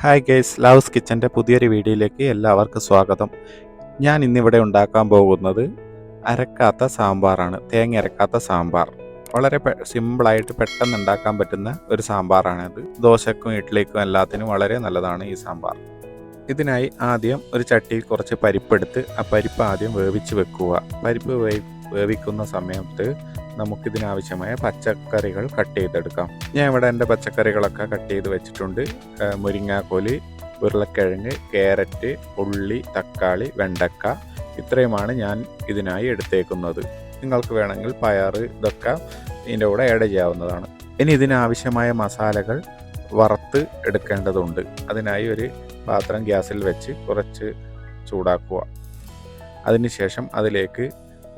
Hi guys, loves കിച്ചൻ്റെ പുതിയൊരു വീഡിയോയിലേക്ക് എല്ലാവർക്കും സ്വാഗതം. ഞാൻ ഇന്നിവിടെ ഉണ്ടാക്കാൻ പോകുന്നത് അരക്കാത്ത സാമ്പാറാണ്. തേങ്ങ അരക്കാത്ത സാമ്പാർ. വളരെ സിമ്പിളായിട്ട് പെട്ടെന്ന് ഉണ്ടാക്കാൻ പറ്റുന്ന ഒരു സാമ്പാറാണിത്. ദോശക്കും ഇഡ്ഡലിക്കും എല്ലാത്തിനും വളരെ നല്ലതാണ് ഈ സാമ്പാർ. ഇതിനായി ആദ്യം ഒരു ചട്ടിയിൽ കുറച്ച് പരിപ്പെടുത്ത് ആ പരിപ്പ് ആദ്യം വേവിച്ച് വെക്കുക. പരിപ്പ് വേവിക്കുന്ന സമയത്ത് നമുക്കിതിനാവശ്യമായ പച്ചക്കറികൾ കട്ട് ചെയ്തെടുക്കാം. ഞാൻ ഇവിടെ എൻ്റെ പച്ചക്കറികളൊക്കെ കട്ട് ചെയ്ത് വെച്ചിട്ടുണ്ട്. മുരിങ്ങാക്കോല്, ഉരുളക്കിഴങ്ങ്, ക്യാരറ്റ്, ഉള്ളി, തക്കാളി, വെണ്ടക്ക, ഇത്രയുമാണ് ഞാൻ ഇതിനായി എടുത്തേക്കുന്നത്. നിങ്ങൾക്ക് വേണമെങ്കിൽ പയർ ഇതൊക്കെ ഇതിൻ്റെ കൂടെ ആഡ് ചെയ്യാവുന്നതാണ്. ഇനി ഇതിനാവശ്യമായ മസാലകൾ വറുത്ത് എടുക്കേണ്ടതുണ്ട്. അതിനായി ഒരു പാത്രം ഗ്യാസിൽ വെച്ച് കുറച്ച് ചൂടാക്കുക. അതിനുശേഷം അതിലേക്ക്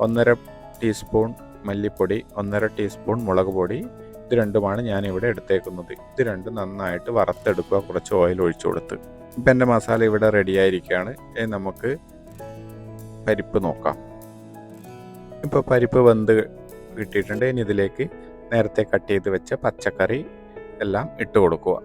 1.5 ടീസ്പൂൺ മല്ലിപ്പൊടി, 1.5 ടീസ്പൂൺ മുളക് പൊടി, ഇത് രണ്ടുമാണ് ഞാനിവിടെ എടുത്തേക്കുന്നത്. ഇത് രണ്ടും നന്നായിട്ട് വറുത്തെടുക്കുക, കുറച്ച് ഓയിൽ ഒഴിച്ചു കൊടുത്ത്. ഇപ്പം എൻ്റെ മസാല ഇവിടെ റെഡിയായിരിക്കുകയാണ്. നമുക്ക് പരിപ്പ് നോക്കാം. ഇപ്പോൾ പരിപ്പ് വെന്ത് കിട്ടിയിട്ടുണ്ട്. ഇനി ഇതിലേക്ക് നേരത്തെ കട്ട് ചെയ്ത് വെച്ച പച്ചക്കറി എല്ലാം ഇട്ട് കൊടുക്കുക.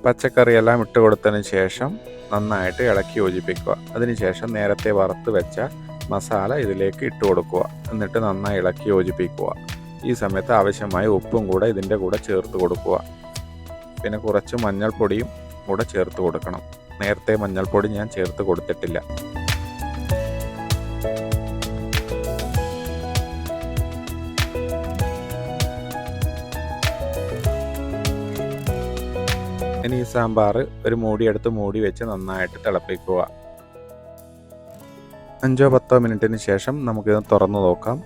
പച്ചക്കറിയെല്ലാം ഇട്ട് കൊടുത്തതിന് ശേഷം നന്നായിട്ട് ഇളക്കി യോജിപ്പിക്കുക. അതിനുശേഷം നേരത്തെ വറുത്ത് വെച്ച മസാല ഇതിലേക്ക് ഇട്ട് കൊടുക്കുക. എന്നിട്ട് നന്നായി ഇളക്കി യോജിപ്പിക്കുക. ഈ സമയത്ത് ആവശ്യമായ ഉപ്പും കൂടെ ഇതിൻ്റെ കൂടെ ചേർത്ത് കൊടുക്കുക. പിന്നെ കുറച്ച് മഞ്ഞൾപ്പൊടിയും കൂടെ ചേർത്ത് കൊടുക്കണം. നേരത്തെ മഞ്ഞൾപ്പൊടി ഞാൻ ചേർത്ത് കൊടുത്തിട്ടില്ല. ഇനി ഈ സാമ്പാർ ഒരു മൂടിയെടുത്ത് മൂടി വെച്ച് നന്നായിട്ട് തിളപ്പിക്കുക. 5-10 മിനിറ്റിന് ശേഷം നമുക്കിത് തുറന്നു നോക്കാം.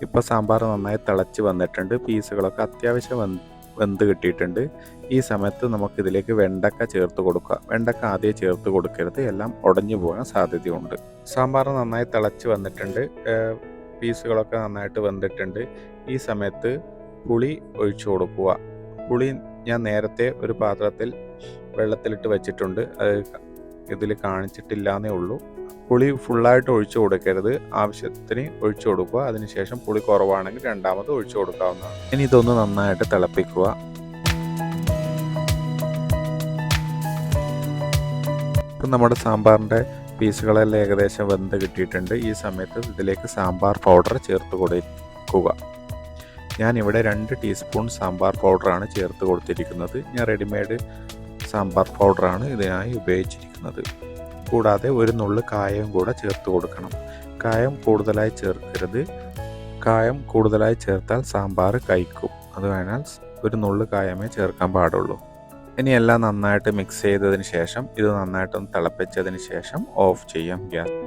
ഇപ്പോൾ സാമ്പാർ നന്നായി തിളച്ച് വന്നിട്ടുണ്ട്. പീസുകളൊക്കെ അത്യാവശ്യം വെന്ത് കിട്ടിയിട്ടുണ്ട്. ഈ സമയത്ത് നമുക്കിതിലേക്ക് വെണ്ടക്ക ചേർത്ത് കൊടുക്കുക. വെണ്ടക്ക ആദ്യം ചേർത്ത് കൊടുക്കരുത്, എല്ലാം ഉടഞ്ഞു പോകാൻ സാധ്യതയുണ്ട്. സാമ്പാർ നന്നായി തിളച്ച് വന്നിട്ടുണ്ട്. പീസുകളൊക്കെ നന്നായിട്ട് വെന്തിട്ടുണ്ട്. ഈ സമയത്ത് പുളി ഒഴിച്ചു കൊടുക്കുക. പുളി ഞാൻ നേരത്തെ ഒരു പാത്രത്തിൽ വെള്ളത്തിലിട്ട് വെച്ചിട്ടുണ്ട്. അത് ഇതിൽ കാണിച്ചിട്ടില്ലാന്നേ ഉള്ളൂ. പുളി ഫുള്ളായിട്ട് ഒഴിച്ചു കൊടുക്കരുത്, ആവശ്യത്തിന് ഒഴിച്ചു കൊടുക്കുക. അതിനുശേഷം പുളി കുറവാണെങ്കിൽ രണ്ടാമത് ഒഴിച്ചു കൊടുക്കാവുന്നതാണ്. ഇനി ഇതൊന്ന് നന്നായിട്ട് തിളപ്പിക്കുക. ഇപ്പം നമ്മുടെ സാമ്പാറിൻ്റെ പീസുകളെല്ലാം ഏകദേശം വെന്ത് കിട്ടിയിട്ടുണ്ട്. ഈ സമയത്ത് ഇതിലേക്ക് സാമ്പാർ പൗഡർ ചേർത്ത് കൊടുക്കുക. ഞാനിവിടെ 2 ടീസ്പൂൺ സാമ്പാർ പൗഡറാണ് ചേർത്ത് കൊടുത്തിരിക്കുന്നത്. ഞാൻ റെഡിമെയ്ഡ് സാമ്പാർ പൗഡറാണ് ഇതിനായി ഉപയോഗിച്ചിരിക്കുന്നത്. കൂടാതെ ഒരു നുള്ള് കായവും കൂടെ ചേർത്ത് കൊടുക്കണം. കായം കൂടുതലായി ചേർക്കരുത്. കായം കൂടുതലായി ചേർത്താൽ സാമ്പാർ കയ്ക്കും. അതിനാൽ ഒരു നുള്ള് കായമേ ചേർക്കാൻ പാടുള്ളൂ. ഇനി എല്ലാം നന്നായിട്ട് മിക്സ് ചെയ്തതിന് ശേഷം ഇത് നന്നായിട്ടൊന്ന് തിളപ്പിച്ചതിന് ശേഷം ഓഫ് ചെയ്യാം ഗ്യാസ്.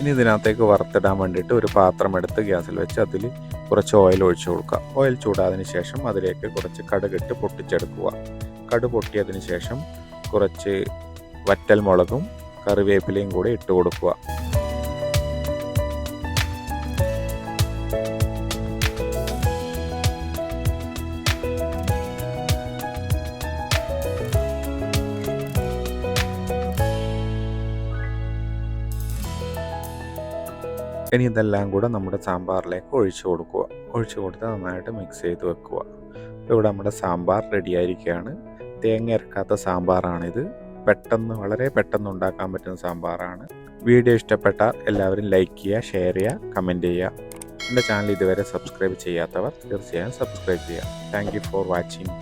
ഇനി ഇതിനകത്തേക്ക് വറുത്തിടാൻ വേണ്ടിയിട്ട് ഒരു പാത്രം എടുത്ത് ഗ്യാസിൽ വെച്ച് അതിൽ കുറച്ച് ഓയിൽ ഒഴിച്ചു കൊടുക്കുക. ഓയിൽ ചൂടായതിന് ശേഷം അതിലേക്ക് കുറച്ച് കടുകിട്ട് പൊട്ടിച്ചെടുക്കുക. കടുക് പൊട്ടിയതിന് ശേഷം കുറച്ച് വറ്റൽ മുളകും കറിവേപ്പിലയും കൂടി ഇട്ട് കൊടുക്കുക. ഇനി ഇതെല്ലാം കൂടെ നമ്മുടെ സാമ്പാറിലേക്ക് ഒഴിച്ചു കൊടുക്കുക. ഒഴിച്ചു കൊടുത്ത് നന്നായിട്ട് മിക്സ് ചെയ്ത് വെക്കുക. ഇവിടെ നമ്മുടെ സാമ്പാർ റെഡിയായിരിക്കുകയാണ്. തേങ്ങ അരക്കാത്ത സാമ്പാറാണിത്. വളരെ പെട്ടെന്ന് ഉണ്ടാക്കാൻ പറ്റുന്ന സാമ്പാറാണ്. വീഡിയോ ഇഷ്ടപ്പെട്ടാൽ എല്ലാവരും ലൈക്ക് ചെയ്യുക, ഷെയർ ചെയ്യുക, കമൻറ്റ് ചെയ്യുക. എൻ്റെ ചാനൽ ഇതുവരെ സബ്സ്ക്രൈബ് ചെയ്യാത്തവർ തീർച്ചയായും സബ്സ്ക്രൈബ് ചെയ്യുക. Thank you for watching.